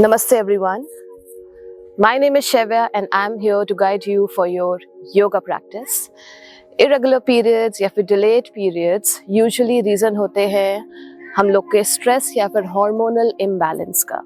Namaste everyone. My name is Shevya and I'm here to guide you for your yoga practice. Irregular periods या फिर delayed periods usually reason होते हैं हम लोग के stress या फिर hormonal imbalance का।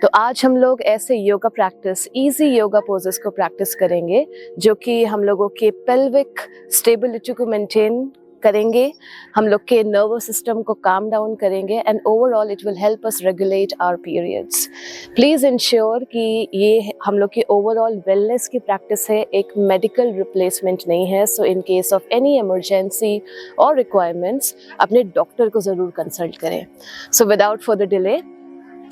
तो आज हम लोग ऐसे yoga practice easy yoga poses को प्रैक्टिस करेंगे जो कि हम लोगों के pelvic stability को maintain करेंगे, हम लोग के नर्वस सिस्टम को काम डाउन करेंगे and overall it will help us regulate our periods. Please ensure कि ये हम लोग की ओवरऑल वेलनेस की प्रैक्टिस है, एक मेडिकल रिप्लेसमेंट नहीं है। So in case of any emergency और रिक्वायरमेंट्स अपने डॉक्टर को ज़रूर कंसल्ट करें। सो विदाउट फर्दर डिले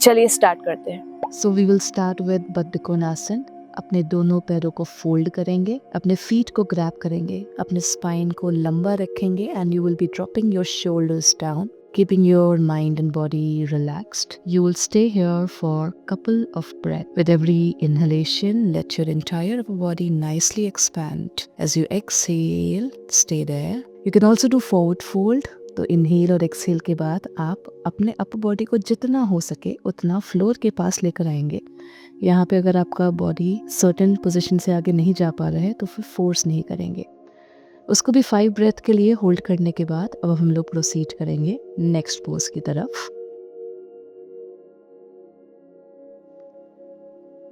चलिए स्टार्ट करते हैं। So we will start with Baddha Konasana. अपने दोनों पैरों को फोल्ड करेंगे, अपने फीट को ग्रैब करेंगे, अपने स्पाइन को लंबा रखेंगे and you will be dropping your shoulders down, keeping your mind and body relaxed. You will stay here for couple of breaths. With every inhalation, let your entire upper body nicely expand. As you exhale, stay there. You can also do forward fold. तो inhale और exhale के बाद आप अपने upper body को जितना हो सके उतना फ्लोर के पास लेकर आएंगे। यहाँ पे अगर आपका बॉडी सर्टेन पोजीशन से आगे नहीं जा पा रहा है तो फिर फोर्स नहीं करेंगे। उसको भी 5 ब्रेथ के लिए होल्ड करने के बाद अब हम लोग प्रोसीड करेंगे नेक्स्ट पोज की तरफ।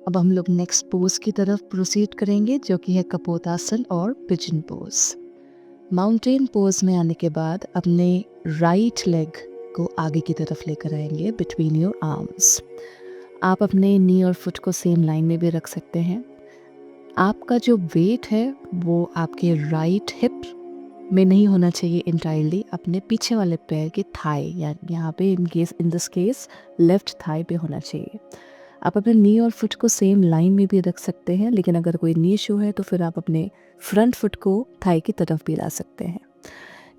अब हम लोग नेक्स्ट पोज की तरफ प्रोसीड करेंगे जो कि है कपोतासन और पिजन पोज। माउंटेन पोज में आने के बाद अपने राइट लेग को आगे की तरफ लेकर आएंगे बिटवीन योर आर्म्स। आप अपने नी और फुट को सेम लाइन में भी रख सकते हैं। आपका जो वेट है वो आपके राइट हिप में नहीं होना चाहिए इंटायरली, अपने पीछे वाले पैर के थाई या यहाँ पे in this case left thigh पे होना चाहिए। आप अपने नी और फुट को सेम लाइन में भी रख सकते हैं, लेकिन अगर कोई नी इशू है तो फिर आप अपने फ्रंट फुट को थाई की तरफ भी ला सकते हैं।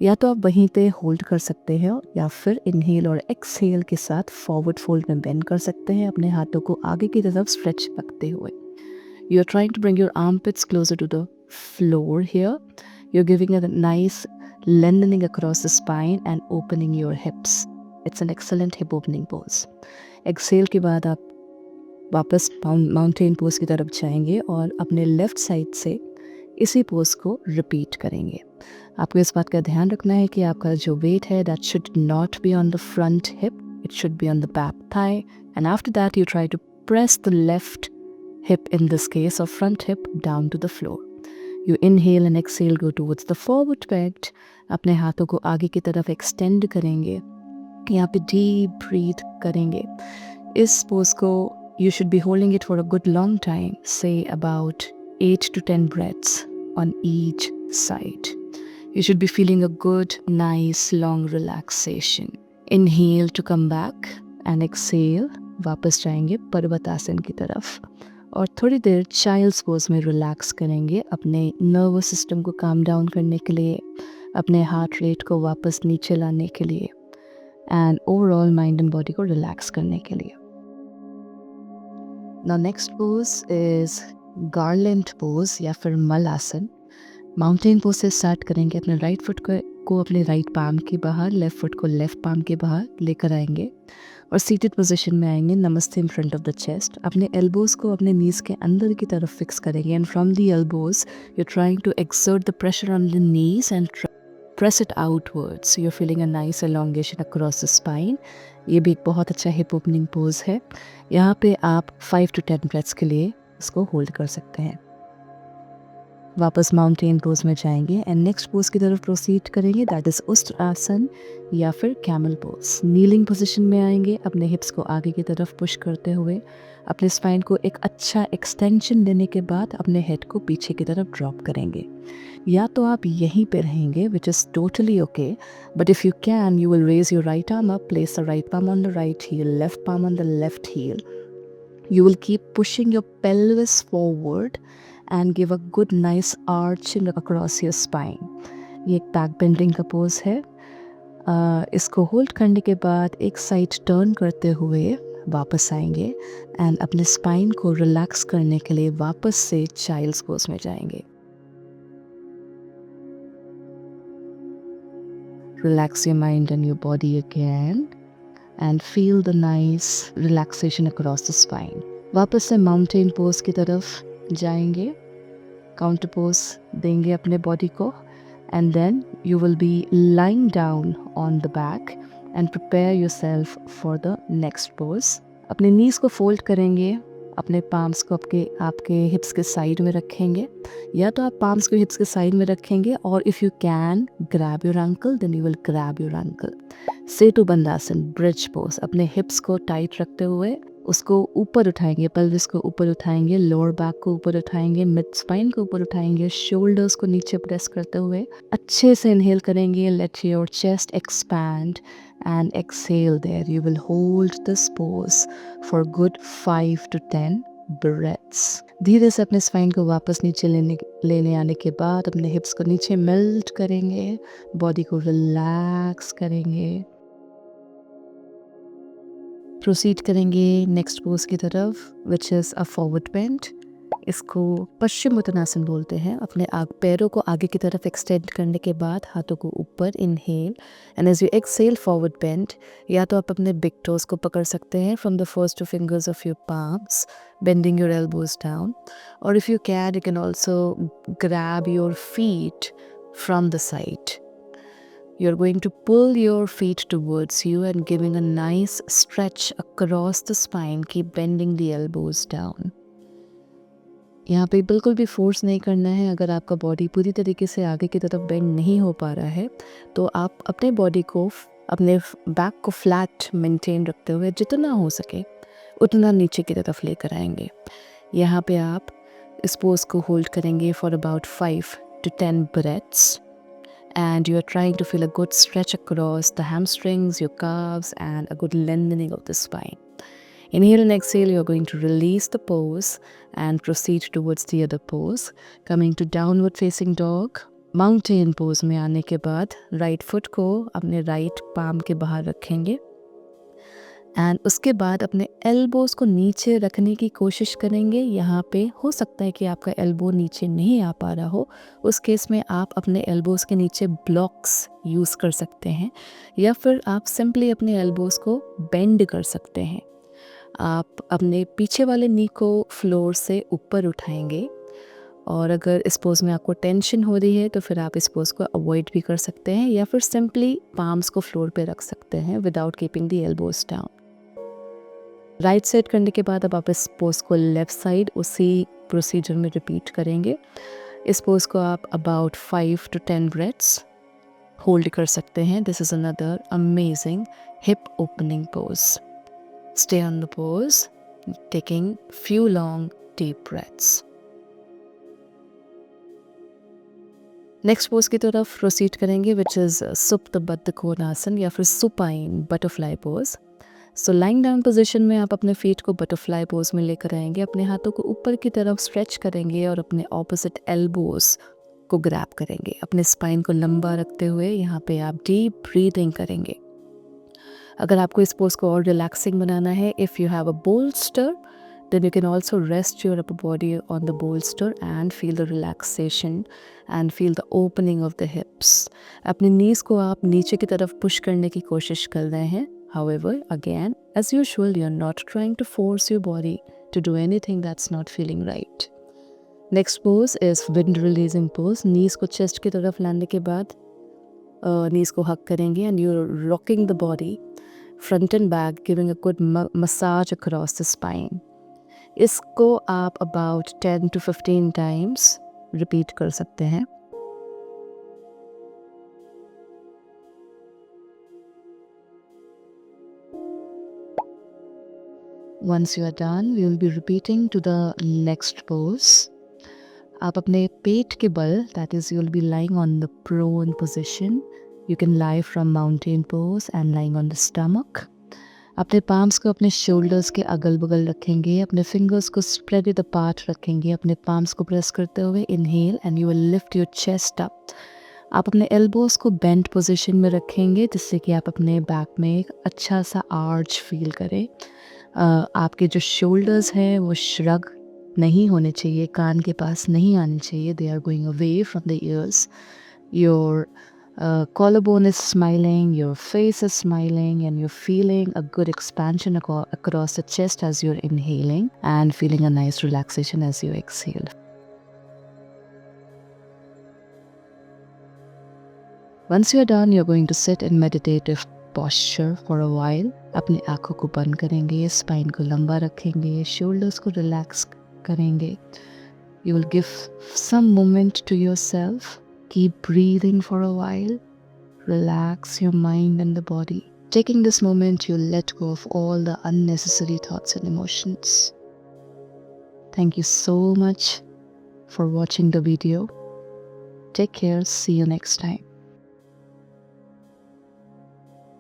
या तो आप वहीं पे होल्ड कर सकते हैं या फिर इनहेल और एक्सहेल के साथ फॉरवर्ड फोल्ड में बेंड कर सकते हैं, अपने हाथों को आगे की तरफ स्ट्रेच रखते हुए। You are trying to bring your armpits closer to the floor here. You're giving a nice lengthening across the spine and opening your hips. It's an excellent hip opening pose. Exhale के बाद आप वापस mountain pose की तरफ जाएंगे और अपने left side से इसी पोज को रिपीट करेंगे। आपको इस बात का ध्यान रखना है कि आपका जो वेट है that should not be on the front hip, it should be on the back thigh and after that you try to press the left hip, in this case or front hip, down to the floor. You inhale and exhale, go towards the forward bend. अपने हाथों को आगे की तरफ extend करेंगे, यहाँ पे deep breathe करेंगे। इस pose को you should be holding it for a good long time, say about 8 to 10 breaths on each side. You should be feeling a good, nice, long relaxation. Inhale to come back and exhale, वापस जाएंगे पर्वतासन की तरफ और थोड़ी देर child's pose में relax करेंगे अपने nervous system को काम डाउन करने के लिए, अपने हार्ट रेट को वापस नीचे लाने के लिए and overall mind and body को रिलैक्स करने के लिए। Now next pose is garland pose या फिर मलासन। माउंटेन पोज से स्टार्ट करेंगे। अपने राइट फुट को अपने राइट पाम के बाहर, लेफ्ट फुट को लेफ्ट पाम के बाहर लेकर आएंगे और सीटेड पोजीशन में आएंगे, namaste in front of the chest. अपने एल्बोज को अपने नीज के अंदर की तरफ फिक्स करेंगे and from the elbows you trying to exert the pressure on the knees and press it outwards. You are feeling a nice elongation across the spine. ये भी एक बहुत अच्छा हिप ओपनिंग पोज है। यहाँ पे आप 5 to 10 ब्रेथ्स के लिए इसको होल्ड कर सकते हैं। वापस माउंटेन पोज में जाएंगे एंड नेक्स्ट पोज की तरफ प्रोसीड करेंगे, दैट इज उष्ट्रासन या फिर कैमल पोज। नीलिंग पोजीशन में आएंगे, अपने हिप्स को आगे की तरफ पुश करते हुए अपने स्पाइन को एक अच्छा एक्सटेंशन देने के बाद अपने हेड को पीछे की तरफ ड्रॉप करेंगे। या तो आप यहीं पे रहेंगे which is totally okay, but if you can you will raise your right arm up, place the right palm on the right heel, left palm on the left heel. You will keep pushing your pelvis forward and give a good nice arching across your spine. ये एक back bending का pose है। इसको hold करने के बाद एक side turn करते हुए वापस आएंगे एंड अपने स्पाइन को रिलैक्स करने के लिए वापस से चाइल्ड्स पोज में जाएंगे। Relax your mind and your body again and feel the nice relaxation across the spine. वापस से माउंटेन पोज की तरफ जाएंगे, काउंटर पोज देंगे अपने बॉडी को, and then you will be lying down on the back and prepare yourself for the next pose. अपने नीज को फोल्ड करेंगे, अपने पाम्स को आपके हिप्स के साइड में रखेंगे, या तो आप पाम्स को हिप्स के साइड में रखेंगे, और if you can grab your ankle then you will grab your ankle. Setu Bandhasana, bridge pose. अपने हिप्स को टाइट रखते हुए उसको ऊपर उठाएंगे, पेल्विस को ऊपर उठाएंगे, लोअर बैक को ऊपर उठाएंगे, मिड स्पाइन को ऊपर उठाएंगे, शोल्डर्स को नीचे प्रेस करते हुए अच्छे से इनहेल करेंगे. Let your chest expand and exhale there. You will hold this pose for good 5 to 10 breaths. धीरे से अपने स्पाइन को वापस नीचे लेने आने के बाद अपने हिप्स को नीचे मेल्ट करेंगे, बॉडी को रिलैक्स करेंगे. प्रोसीड करेंगे नेक्स्ट पोज की तरफ, which is a forward bend. इसको पश्चिम उत्तरासन बोलते हैं. अपने पैरों को आगे की तरफ एक्सटेंड करने के बाद हाथों को ऊपर, inhale, and as you exhale forward bend, या तो आप अपने बिग टोज को पकड़ सकते हैं from the first two fingers of your palms, bending your elbows down, और if you can also grab your feet from the side. You're going to pull your feet towards you and giving a nice stretch across the spine. Keep bending the elbows down. यहाँ पे बिल्कुल भी force नहीं करना है. अगर आपका body पूरी तरीके से आगे की तरफ बेंड नहीं हो पा रहा है तो आप अपने बॉडी को, अपने बैक को फ्लैट मेंटेन रखते हुए जितना हो सके उतना नीचे की तरफ लेकर आएंगे. यहाँ पे आप इस पोज को होल्ड करेंगे for about 5 to 10 breaths. And you are trying to feel a good stretch across the hamstrings, your calves, and a good lengthening of the spine. Inhale and exhale, you are going to release the pose and proceed towards the other pose. Coming to downward facing dog. Mountain pose में आने के बाद right foot को अपने right palm के बाहर रखेंगे, and उसके बाद अपने एल्बोज़ को नीचे रखने की कोशिश करेंगे. यहाँ पे हो सकता है कि आपका एल्बो नीचे नहीं आ पा रहा हो, उस केस में आप अपने एल्बोज़ के नीचे ब्लॉक्स यूज़ कर सकते हैं, या फिर आप सिंपली अपने एल्बोज़ को बेंड कर सकते हैं. आप अपने पीछे वाले नी को फ्लोर से ऊपर उठाएंगे, और अगर इस पोज़ में आपको टेंशन हो रही है तो फिर आप इस पोज़ को अवॉइड भी कर सकते हैं, या फिर सिंपली पाम्स को फ्लोर पे रख सकते हैं without keeping the elbows down. Right side करने के बाद अब आप इस पोज़ को लेफ़्ट साइड उसी प्रोसीजर में रिपीट करेंगे. इस पोज़ को आप अबाउट 5 to 10 ब्रेथ्स होल्ड कर सकते हैं. This is another amazing hip opening pose. Stay on the pose, taking few long deep breaths. Next pose की तरफ प्रोसीड करेंगे, विच इज़ सुप्त बद्ध कोणासन या फिर सुपाइन बटरफ्लाई पोज. सो लाइंग डाउन पोजीशन में आप अपने फीट को बटरफ्लाई पोज में लेकर आएंगे, अपने हाथों को ऊपर की तरफ स्ट्रेच करेंगे और अपने ऑपोजिट एल्बोज को ग्रैब करेंगे. अपने स्पाइन को लंबा रखते हुए यहाँ पे आप डीप ब्रीदिंग करेंगे. अगर आपको इस पोज को और रिलैक्सिंग बनाना है, if you have a bolster then you can also rest your upper body on the bolster and feel the relaxation and feel the opening of the hips. अपने knees को आप नीचे की तरफ पुश करने की कोशिश कर रहे हैं. However, again, as usual, you're not trying to force your body to do anything that's not feeling right. Next pose is wind releasing pose. Knees को chest की तरफ लाने के बाद knees को hug करेंगे and you're rocking the body front and back, giving a good massage across the spine. इसको आप अबाउट 10 to 15 टाइम्स रिपीट कर सकते हैं. Once you are done, we will be repeating to the next pose. आप अपने पेट के बल, that is, you will be lying on the prone position. You can lie from mountain pose and lying on the stomach. अपने palms को अपने shoulders के अगल बगल रखेंगे, अपने फिंगर्स को स्प्रेड इट अपार्ट रखेंगे, अपने पाम्स को प्रेस करते हुए inhale and you will lift your chest up. आप अपने एल्बोज़ को बेंड पोजीशन में रखेंगे जिससे कि आप अपने बैक में एक अच्छा सा आर्च फील करें. आपके जो शोल्डर्स हैं वो श्रग नहीं होने चाहिए, कान के पास नहीं आने चाहिए. They are going away from the ears. Your Collarbone is smiling, your face is smiling, and you're feeling a good expansion across the chest as you're inhaling and feeling a nice relaxation as you exhale. Once you're done, you're going to sit in meditative posture for a while. अपने आँखों को बंद करेंगे, spine को लंबा रखेंगे, shoulders को relax करेंगे. You will give some moment to yourself. Keep breathing for a while. Relax your mind and the body. Taking this moment, you let go of all the unnecessary thoughts and emotions. Thank you so much for watching the video. Take care. See you next time.